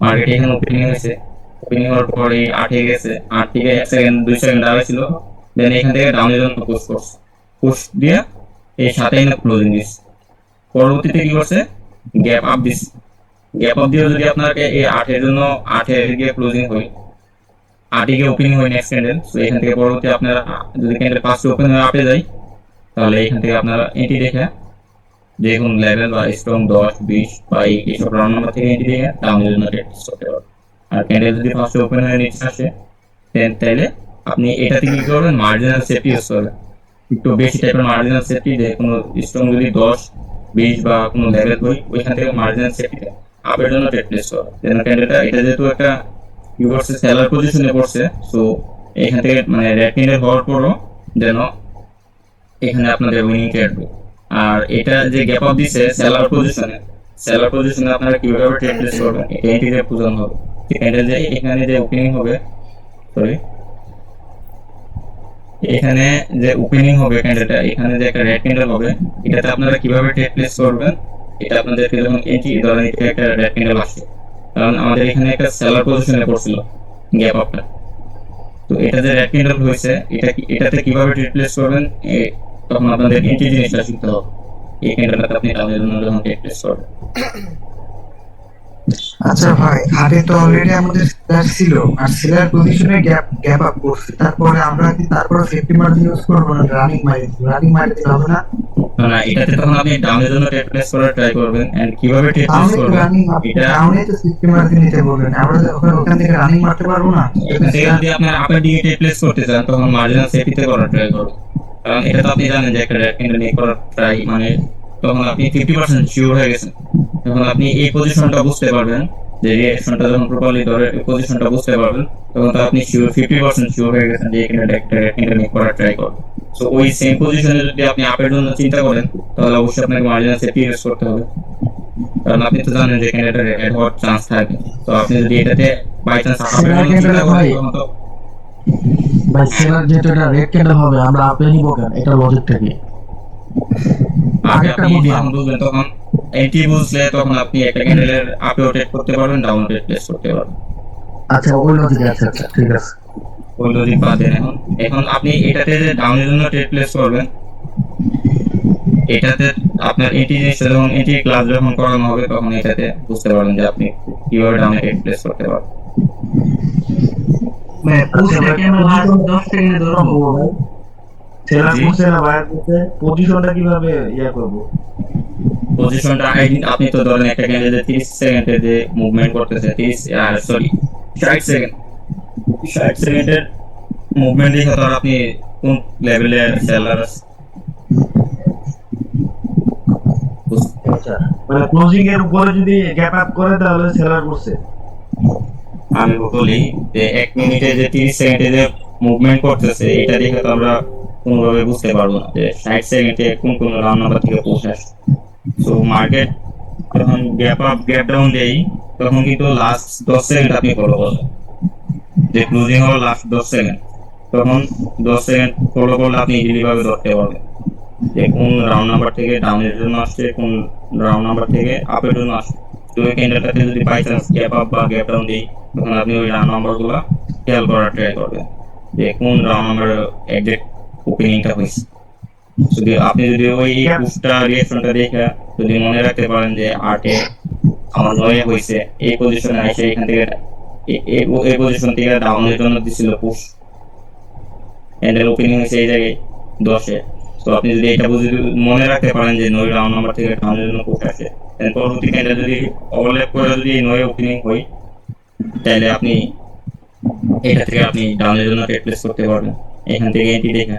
মার্কেট এখানে ওপেনিং হয়েছে, ওপেনিং হওয়ার পর এই 8-এ গেছে, 8 থেকে 1 সেকেন্ড 2 সেকেন্ড দাঁড়াই ছিল, দেন এখান থেকে ডাউনের জন্য পোস্ট করছে, পোস্ট দিয়ে এই 7-এ না ক্লোজিং দিচ্ছে। পরবর্তীতে কি করছে, গ্যাপ আপ দিচ্ছে। গ্যাপ আপ দিয়ে যদি আপনাকে এই 8-এর জন্য 8-এর গিয়ে ক্লোজিং হয়, আটিকে ওপেনিং হয় নেক্সট ক্যান্ডেল, সো এখান থেকে পরবর্তী আপনারা যদি ক্যান্ডেল ফার্স্ট ওপেন হয়ে আপে যায়, তাহলে এখান থেকে আপনারা এন্ট্রি দেখে যে কোনো লেভেল বা স্ট্রং 10 20 বা এইসব রাউন্ড নাম্বার থেকে এন্ট্রি দেখে ডাউনের জন্য ট্রেড করতে পারবেন। আর ক্যান্ডেল যদি ফার্স্ট ওপেন হয়ে নিচে আসে তাহলে আপনি এটা থেকে কি করবেন, মার্জিনাল সেফটি ইউজ করবেন, একটু বেশি টাইপের মার্জিনাল সেফটি, যে কোনো স্ট্রং যদি 10 20 বা কোনো লেভেল হয় ওইখান থেকে মার্জিনাল সেফটি আপের জন্য ট্রেড প্লেস করবেন। যেন ক্যান্ডেলটা এটা যেহেতু একটা কি করছে সেলার পজিশনে পড়ছে, সো এখান থেকে মানে রেড ক্যান্ডেল হওয়ার পরও যেন এখানে আপনাদের উইনিং ট্রেড হবে। আর এটা যে গ্যাপ আপ দিছে সেলার পজিশনে আপনারা কিভাবে ট্রেড প্লেস করবেন এটা এন্ট্রিতে বোঝানো হবে। ক্যান্ডেল যে এখানে যে ওপেনিং হবে, সরি এখানে যে ওপেনিং হবে ক্যান্ডেলটা, এখানে যে একটা রেড ক্যান্ডেল হবে, এটাতে আপনারা কিভাবে ট্রেড প্লেস করবেন এটা আপনাদেরকে যখন এন্ট্রি ধরেন একটা রেড ক্যান্ডেল আসে, কারণ আমাদের এখানে একটা সেলার পজিশনে পড়ছিল গ্যাপ আপটা, তো এটা যে রেড ক্যান্ডেল হয়েছে এটাতে কিভাবে ট্রেড প্লেস করবেন তখন আপনাদের এন্ট্রি জিনিসটা শিখতে হবে। এই ক্যান্ডেলটাতে আপনি তাদের জন্য যখন ট্রেড প্লেস করবেন। আচ্ছা ভাই, আগে তো অলরেডি আমাদের সেলার ছিল, আর সেলার পজিশনে গ্যাপ আপ করছে, তারপরে আমরা কি তারপরে সেফটি মার্জিন ইউজ করবো না রানিং মারি দিলে হবে না? না, এটাতে তখন আপনি ডাউনের জন্য ট্রেড প্লেস করার ট্রাই করবেন। এন্ড কিভাবে ট্রেড প্লেস তাহলে করবেন রানিং আপনি এটা ডাউনে তো সেফটি মার্জিন নিতে বলবেন, আমরা ওখান থেকে রানিং মারতে পারবো না? এখান থেকে যদি আপনার আপের দিকে ট্রেড প্লেস করতে চান তখন মার্জিনাল সেফটিতে করার ট্রাই করবেন, কারণ এটা তো আপনি জানেন যে একটা রেড ক্যান্ডেল নিয়ে করার ট্রাই মানে তখন আপনি 50% শিওর হয়ে গেছেন। তখন আপনি এই পজিশনটা বুঝতে পারবেন, যে রিঅ্যাকশনটা যখন প্রপারলি ধরে পজিশনটা বুঝতে পারবেন, তখন তো আপনি শিওর 50% শিওর হয়ে গেছেন যে এখানে একটা রেড ক্যান্ডেল নিয়ে করার ট্রাই করবেন। সো ওই সেম পজিশনে যদি আপনি আপের জন্য চিন্তা করেন তাহলে অবশ্যই আপনাকে মার্জিনাল সেফটি ইউজ করতে হবে, কারণ আপনি তো জানেন যে এখানে একটা রেড হওয়ার চান্স থাকে। তো আপনি যদি এটাতে বাই চান্স আপের জন্য চিন্তা করেন তখন তো ভাই সেলার যেহেতু এটা রেড ক্যান্ডেল হবে, আমরা আপে নিব কেন? এটা লজিকটা কি? আগে আগেরটা আপনি বুঝলাম। যখন বুঝবেন তখন এন্ট্রি বুঝলে তখন আপনি একটা ক্যান্ডেলের আপে ট্রেড করতে পারবেন, ডাউন ট্রেড প্লেস করতে পারবেন। আচ্ছা ওই লজিক, আচ্ছা আচ্ছা ঠিক আছে। ওই লজিক বাদ দেন। এখন আপনি এটাতে যে ডাউনের জন্য ট্রেড প্লেস করবেন, এটাতে আপনার এন্ট্রি জিনিসটা যখন এন্ট্রি ক্লাস যখন করানো হবে তখন এটাতে বুঝতে পারবেন যে আপনি কিভাবে ডাউনে ট্রেড প্লেস করতে পারবেন। পুষটা কেন লাস্ট 10 সেকেন্ডে ধরবো? সেলার জি। করছে না বাইরে করছে, পজিশনটা কিভাবে ইয়া করব? পজিশনটা আপনি তো ধরেন একটা ক্যান্ডেলে 30 সেকেন্ডে যে মুভমেন্ট করতেছে 60 সেকেন্ড 60 সেকেন্ডের মুভমেন্ট দেখে তো আর আপনি কোন লেভেলের সেলার আচ্ছা মানে ক্লোজিং এর উপরে যদি গ্যাপ আপ করে তাহলে সেলার করছে। আমি বলি যে 1 মিনিটে যে 30 সেকেন্ডে যে মুভমেন্ট করতেছে এটা দেখে তো আমরা কোনোভাবে বুঝতে পারবো না যে 60 সেকেন্ডে কোন রাউন্ড নাম্বার থেকে পৌঁছে আসে। সো মার্কেট যখন গ্যাপ আপ গ্যাপ ডাউন দেই তখন কিন্তু লাস্ট 10 সেকেন্ড আপনি ফলো করবেন, যে ক্লোজিং হলো লাস্ট 10 সেকেন্ড, তখন 10 সেকেন্ড ফলো করলে আপনি ইজিলি ভাবে ধরতে পারবেন যে কোন রাউন্ড নাম্বার থেকে ডাউনের জন্য আসছে, কোন রাউন্ড নাম্বার থেকে আপের জন্য আসছে। তো ওই ক্যান্ডেলটাতে যদি বাই চান্স গ্যাপ আপ বা গ্যাপ ডাউন দিই তখন আপনি ওই রাউন্ড নাম্বার গুলো খেয়াল করার ট্রাই করবেন যে কোন রাউন্ড নাম্বার এক্সাক্ট ওপেনিংটা হয়েছে। যদি ওই পুশটা রিঅ্যাকশনটা দেখে যদি মনে রাখতে পারেন যে আটে আমার নয়ে হয়েছে, এই পজিশনে এসে এখান থেকে এই পজিশন থেকে ডাউনের জন্য দিছিল পুশ, ক্যান্ডেল ওপেনিং হয়েছে এই জায়গায় 10-এ। তো আপনি যদি এটা বুঝে মনে রাখতে পারেন যে নয় রাউন্ড নাম্বার থেকে ডাউনের জন্য পুশ আসে, পরবর্তী ক্যান্ডেল যদি ওভারল্যাপ করে যদি নয় ওপেনিং হয় তাহলে আপনি এটা থেকে আপনি ডাউনের জন্য ট্রেড প্লেস করতে পারবেন। এখান থেকে এন্ট্রি দেখে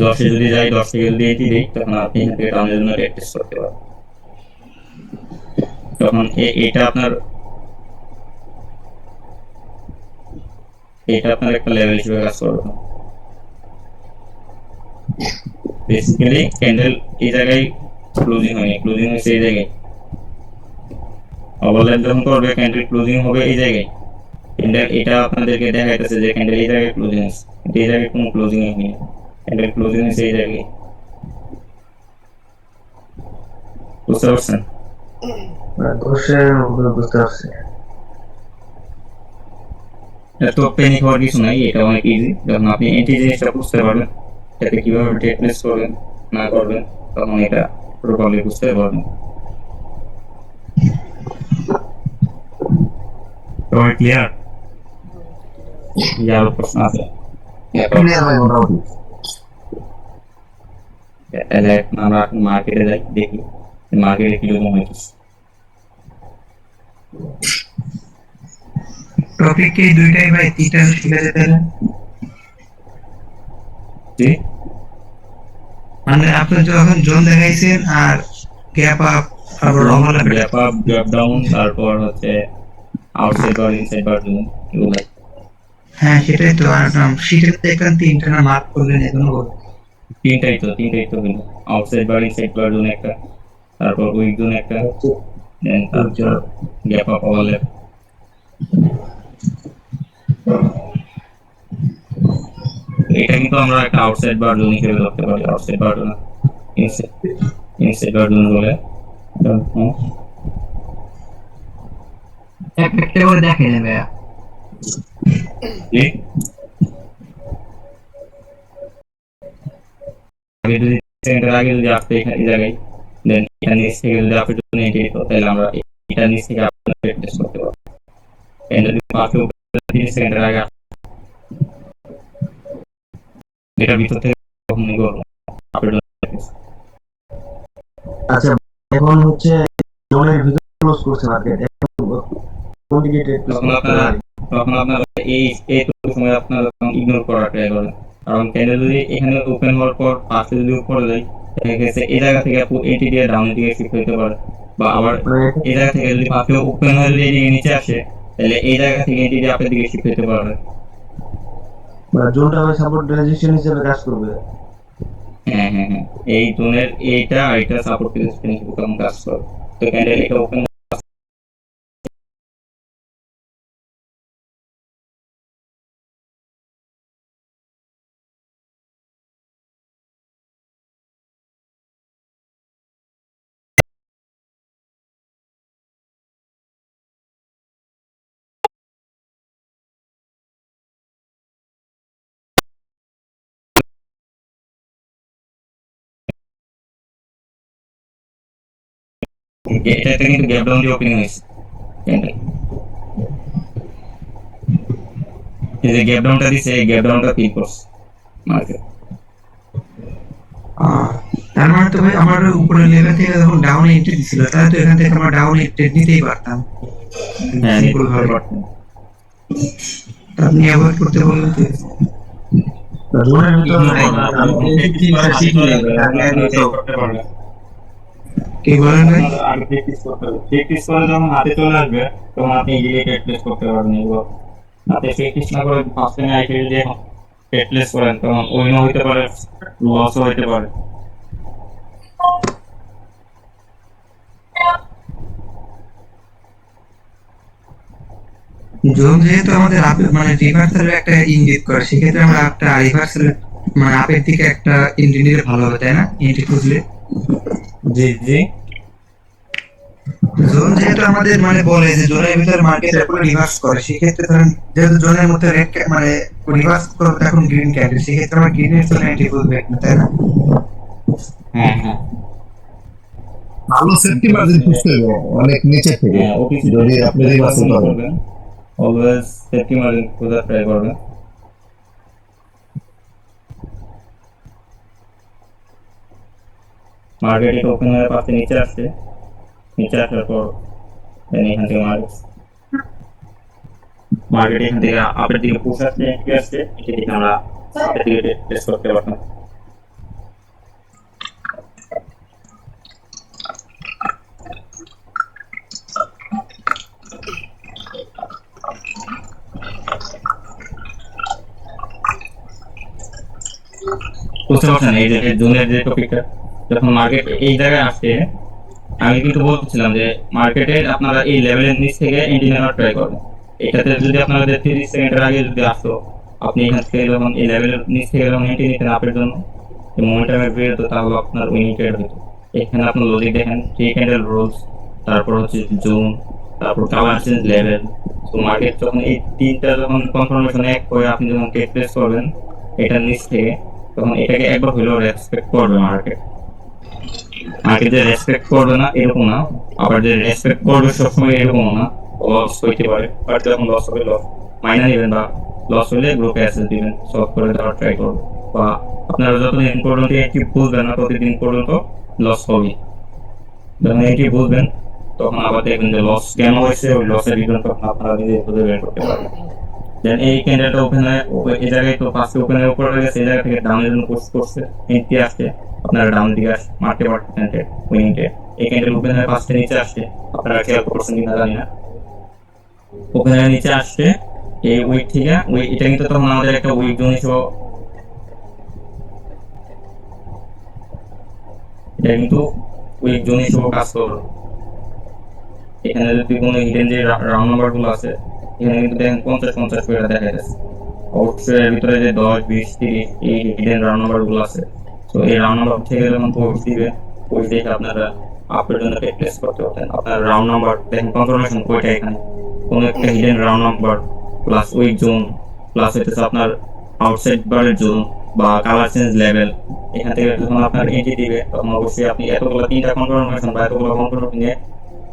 10-এ যদি যাই 10 থেকে যদি এন্ট্রি দেই তখন আপনি এখান থেকে ডাউনের জন্য ট্রেড প্লেস করতে পারবেন। তখন এটা আপনার একটা লেভেল হিসেবে কাজ করবে। বেসিক্যালি ক্যান্ডেল এই জায়গায় ক্লোজিং হয়নি, ক্লোজিং হয়েছে এই জায়গায়। ওভারল্যাপ যখন করবে ক্যান্ডেল ক্লোজিং হবে এই জায়গায়। ক্যান্ডেল এটা আপনাদেরকে দেখাইতেছে যে ক্যান্ডেল এই জায়গায় ক্লোজিং আছে, এই জায়গায় কোনো ক্লোজিং হয়নি, ক্যান্ডেল ক্লোজিং হয়েছে এই জায়গায়। বুঝতে পারছেন? বুঝতে পারছি। এত প্যানিক হওয়ার কিছু নাই, এটা অনেক ইজি। যখন আপনি এন্ট্রি জিনিসটা বুঝতে পারবেন, এটাতে কিভাবে ট্রেড প্লেস করবেন না করবেন তখন এটা প্রপারলি বুঝতে পারবেন। সবাই ক্লিয়ার? আরো প্রশ্ন আছে ক্লিয়ার ভাই মোটামুটি। তাহলে এখন আমরা মার্কেটে যাই, দেখি মার্কেটে কিরকম হইতেছে। টপিক কি দুইটাই ভাই, তিনটা শিখা যেতে না? জি? মানে আপনি যখন জোন দেখাইছেন আর গ্যাপ আপ তারপর overlap, gap up, gap down, তারপর হচ্ছে আউটসাইড বার, ইনসাইড বার জোন, এগুলো। হ্যাঁ সেটাই তো। আর শীতের দেখলেন তিনটা না মার্ক করলেন এখনো তিনটাই তো হলো, আউটসাইড বার, ইনসাইড বার জোন একটা, তারপর উইক জোন একটা, দেন তারপর গ্যাপ আপ, ওভারল্যাপ। এটা কিন্তু আমরা একটা আউটসাইড বার জোন হিসেবে ধরতে পারি, আউটসাইড বার জোন, ইনসাইড বার জোন বলে। একটা করে দেখে নেবে। জি? আগে যদি সেকেন্ডের আগে যদি আপনি এখানে এই জায়গায় দেন এটা নিচ থেকে যদি আপনি জন্য এটি হতো, তাহলে আমরা এটা নিচ থেকে আপনার টেস্ট করতে পারবো। এন্ড যদি 30 সেকেন্ডের আগে এটা ভিতর থেকে কখনোই করবো আপনার জন্য। আচ্ছা, এখন হচ্ছে জোনের ভিতরে ক্লোজ করছে মার্কেট, কোন দিকে ট্রেড তখন আপনার এইটুকু সময় আপনার ইগনোর করা ট্রাই করবেন, কারণ ক্যান্ডেল যদি এখানে ওপেন হওয়ার পর পাশে যদি উপরে যায়, দেখা গেছে এই জায়গা থেকে এটি দিয়ে ডাউন দিকে শিফট হতে পারে, বা আবার এই জায়গা থেকে যদি পাশে ওপেন হয়ে যদি এদিকে নিচে আসে, তাহলে এই জায়গা থেকে এটি দিয়ে আপনার দিকে শিফট হতে পারে। জোনটা সাপোর্ট রেজিস্ট্যান্স হিসেবে কাজ করবে। হ্যাঁ, এই জোনের এইটা আর এটা সাপোর্ট রেজিস্ট্যান্স হিসেবে কেমন কাজ করে। তো ক্যান্ডেল এটা ওপেন এটাতে কিন্তু গ্যাপ ডাউন দিয়ে ওপেনিং হয়েছে ক্যান্ডেল। এই যে গ্যাপ ডাউনটা দিছে, এই গ্যাপ ডাউনটা ফিল করছে মার্কেট। তার মানে তো ভাই আমার উপরে লেভেল থেকে যখন ডাউন এন্ট্রি দিছিল, তাহলে তো এখান থেকে আমরা ডাউন এন্ট্রি নিতেই পারতাম। হ্যাঁ, সিম্পল ভাবে আপনি অ্যাভয়েড করতে বললেন তো। জোনের ভিতরে কি বলেন ভাই? প্র্যাকটিস করে যখন হাতে চলে আসবে, তখন আপনি ইজিলি প্র্যাকটিস করতে পারবেন এগুলো। হাতে প্র্যাকটিস না করে ফার্স্ট টাইমে আইসে যদি প্র্যাকটিস করেন, তখন উইনও হইতে পারে, লসও হইতে পারে। জোন যেহেতু আমাদের মানে রিভার্সাল একটা ইঙ্গিত করে, সেক্ষেত্রে আমরা একটা রিভার্সাল মানে আপের দিকে একটা এন্ট্রি নিলে ভালো হবে, তাই না? এন্ট্রি খুঁজলে জি। জোন যেহেতু আমাদের মানে বলে যে জোনের ভিতরে মার্কেট পুরো রিভার্স করে, সেক্ষেত্রে ধরেন যেহেতু জোনের মধ্যে রেড মানে রিভার্স করতে এখন গ্রিন ক্যান্ডেল, সেক্ষেত্রে আমরা গ্রিনের জন্য এন্ট্রি খুঁজবে, তাই না? হ্যাঁ, ভালো সেফটি মার্জিন খুঁজতে হবে অনেক নিচে থেকে, যদি আপনি রিভার্সাল করেন। অলওয়েজ সেফটি মার্জিন খোঁজার ট্রাই করবেন। মার্কেট এটা ওপেন হয়ে পাশে নিচে আসছে, নিচে আসার পর এখান থেকে মার্কেট এখান থেকে আপের দিকে পুশ আসছে, এন্ট্রি আসছে, এটা থেকে আমরা আপের দিকে টেস্ট করতে পারতাম। বুঝতে পারছেন এই যে জোনের যে টপিকটা, যখন মার্কেট এই জায়গায় আসছে, আমি কিন্তু বলছিলাম যে মার্কেটে আপনারা এই লেভেলের নিচ থেকে এন্ট্রি নেওয়ার ট্রাই করবেন। এটাতে যদি আপনাদের 30 সেকেন্ডের আগে যদি আসতো, আপনি এখান থেকে যখন এই লেভেলের নিচ থেকে যখন এন্ট্রি নিতেন আপের জন্য, মোমেন্টামের পিরিয়ড তো তাহলে আপনার উইনিং ট্রেড হতো। এখানে আপনার লজিক দেখেন, 3 ক্যান্ডেল রোলস, তারপর হচ্ছে জোন, তারপর কালার চেঞ্জ লেভেল। তো মার্কেট যখন এই তিনটা যখন কনফার্মেশন এক হয়ে আপনি যখন টেক প্লেস করবেন এটার নিচ থেকে, তখন এটাকে একবার হলেও রেসপেক্ট করবে মার্কেট। মার্কেট যে রেসপেক্ট করবে না এরকম না, আবার যে রেসপেক্ট করবে সবসময় এরকম না, লস হইতে পারে। বাট যখন লস হবে লস মাইনা নেবেন বা লস হলে গ্রুপে অ্যাসেস দিবেন, সলভ করে দেওয়ার ট্রাই করবেন। বা আপনারা যতদিন পর্যন্ত এটি বুঝবেন না ততদিন পর্যন্ত লস হবে। যখন এটি বুঝবেন তখন আবার দেখবেন যে লস কেন হয়েছে, ওই লসের রিজন তখন আপনারা নিজে খুঁজে বের করতে পারবেন। দেন এই ক্যান্ডেলটা ওপেন হয়, এই জায়গায় তো ফার্স্টে ওপেনের উপরে গেছে, এই জায়গা থেকে ডাউনের জন্য পোস্ট করছে, এন্ট্রি আসছে, আপনারা ডাউন দিকে মারতে পারতেন উইনিং ট্রেড। এই ক্যান্ডেল ওপেন হয়ে ফার্স্টে নিচে আসছে, আপনারা খেয়াল করছেন কিনা জানি না, ওপেন হয়ে নিচে আসছে এই উইক থেকে। এটা কিন্তু তখন আমাদের একটা উইক জোন হিসেবে, এটা কিন্তু উইক জোন হিসেবে কাজ করবে। এখানে যদি কোনো হিডেন যে রাউন্ড নাম্বার গুলো আছে, এখানে কিন্তু দেখেন 50-50 করে দেখা যাচ্ছে। অবশ্যই এর ভিতরে যে 10, 20, 30 এই হিডেন রাউন্ড নাম্বার গুলো আছে, তো এই রাউন্ড নাম্বার থেকে যখন পোস্ট দিবে, পোস্ট দেখে আপনারা আপের জন্য রিপ্লেস করতে পারতেন। আপনার রাউন্ড নাম্বার দেখেন কনফার্মেশন কয়টা, এখানে কোনো একটা hidden round number plus week zone plus হইতেছে আপনার আউটসাইড বারের জোন বা কালার চেঞ্জ লেভেল। এখান থেকে যখন আপনার এন্ট্রি দিবে তখন অবশ্যই আপনি এতগুলো 3টা কনফার্মেশন বা এতগুলো কনফার্মেশন নিয়ে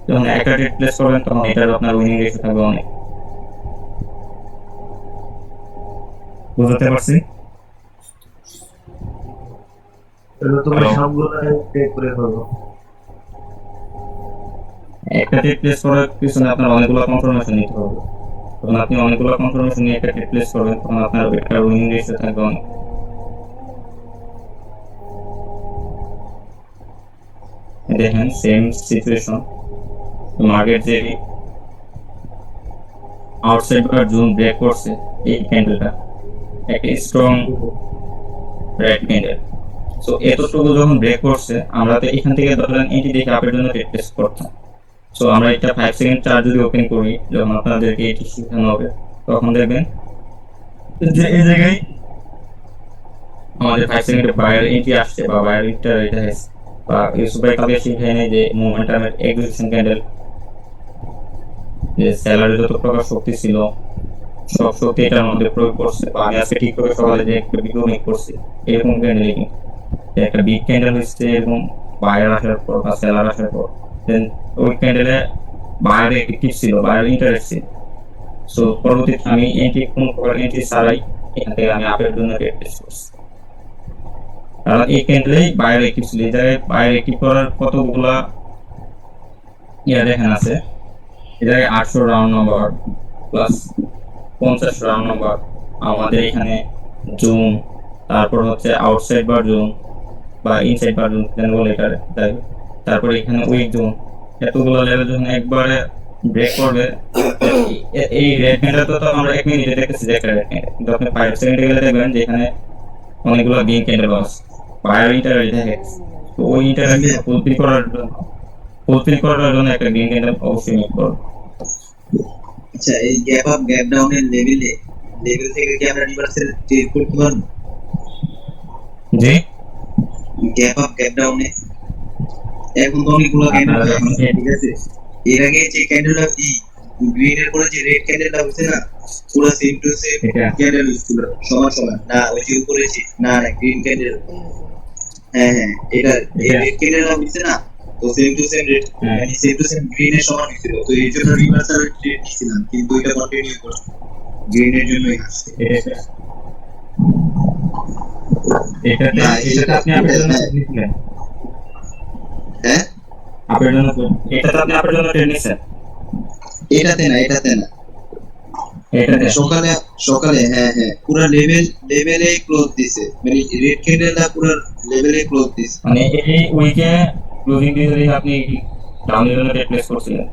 যখন একটা রিপ্লেস করবেন তখন এটার আপনার উইনিং রেশিও থাকবে অনেক। বুঝতে পারছি? তাহলে তোমার সবগুলো টেক করে ফেলবো। একটা রিপ্লেস করার পিছনে আপনার অনেকগুলো কনফার্মেশন নিতে হবে। যখন আপনি অনেকগুলো কনফার্মেশন নিয়ে একটা রিপ্লেস করবেন তখন আপনার একটা উইনিং রেশিও থাকবে অনেক। দেখেন সেম সিচুয়েশন, মার্কেট যে আউটসাইড বার জোন ব্রেক করছে, এই ক্যান্ডেলটা একটা স্ট্রং রেড ক্যান্ডেল। সো এতটুকু যখন ব্রেক করছে, আমরা তো এখান থেকে ধরেন এটি দেখে আপের জন্য রিপ্লেস করতাম। সো আমরা একটা 5 সেকেন্ড চার্ট যদি ওপেন করি, যখন আপনাদেরকে এটি শেখানো হবে তখন দেখবেন যে এই জায়গায় আমাদের 5 সেকেন্ডে বায়ার এন্ট্রি আসছে বা বায়ার এন্ট্রি এটা হয়েছে, বা ইউসুফ ভাই কালকে শিখায় নেই যে মোমেন্টামের এক্সিকিউশন ক্যান্ডেল, যে সেলারের যত প্রকার শক্তি ছিল সব শক্তি এটার মধ্যে প্রয়োগ করছে। বা আমি আজকে ঠিক করে সকালে যে একটা ভিডিও মেক করছি, এরকম ক্যান্ডেল একটা বিগ ক্যান্ডেল হচ্ছে এরকম বায়ার আসার পর বা সেলার আসার পর, দেন ওই ক্যান্ডেলে বায়ার অ্যাক্টিভ ছিল, বায়ার ইন্টারেস্ট ছিল। সো পরবর্তীতে আমি এন্ট্রি কোনো প্রকার এন্ট্রি ছাড়াই এখান থেকে আমি আপের জন্য রিপ্লেস করছি, কারণ এই ক্যান্ডেলেই বায়ার অ্যাক্টিভ ছিল। এই জায়গায় বায়ার অ্যাক্টিভ করার কতগুলা দেখেন আছে, এই জায়গায় 800 round number plus 50 round number, আমাদের এখানে জুম, তারপর হচ্ছে আউটসাইড বার জোন বা ইনসাইড বার জোন যেন বলে এটা, তারপর এখানে উইক জোন, এতগুলো লেভেল যখন একবারে ব্রেক করবে, এই রেড ক্যান্ডেল তো আমরা 1 মিনিটে দেখতেছি যে একটা রেড ক্যান্ডেল, কিন্তু আপনি 5 সেকেন্ডে গেলে দেখবেন যে এখানে অনেকগুলো গ্রিন ক্যান্ডেল আছে, বায়ার ইন্টারেস্ট দেখে। তো ওই ইন্টারেস্ট ফুলফিল করার জন্য একটা গ্রিন ক্যান্ডেল অবশ্যই নিতে হবে। আচ্ছা, এই গ্যাপ আপ গ্যাপ ডাউনের লেভেল থেকে কি আমরা রিভার্সাল ট্রেড করতে পারবো? জি, গ্যাপ আপ গ্যাপ ডাউনে এখন তো অনেকগুলো ক্যান্ডেল আছে, ঠিক আছে? এর আগে যে ক্যান্ডেলটা গ্রিন এর পরে যে রেড ক্যান্ডেলটা হচ্ছে না, পুরো সেম টু সেম ক্যান্ডেল ছিল, সমান সমান না? ওই যে উপরে যে না গ্রিন ক্যান্ডেল, হ্যাঁ এটা রেড ক্যান্ডেলটা হচ্ছে না, তো সেম টু সেম রেড মানে সেম টু সেম গ্রিন এর সমান হয়েছিল, তো এই জন্য রিভার্সাল ট্রেড নিছিলাম, কিন্তু এটা কন্টিনিউ করছে গ্রিন এর জন্যই আসছে। এটাতে আপনি আপনার জন্য নিছিলেন, হ্যাঁ আপনার জন্য এটাতে আপনি আপনার জন্য ট্রেড নিছেন, এটাতে না এটাতে সকালে হ্যাঁ পুরো লেভেলে ক্লোজ দিছে, মানে রেড ক্যান্ডেলটা পুরো লেভেলে ক্লোজ দিছে, মানে এই উইকে ক্লোজিং দিয়ে আপনি ডাউনের জন্য রিপ্লেস করছিলেন।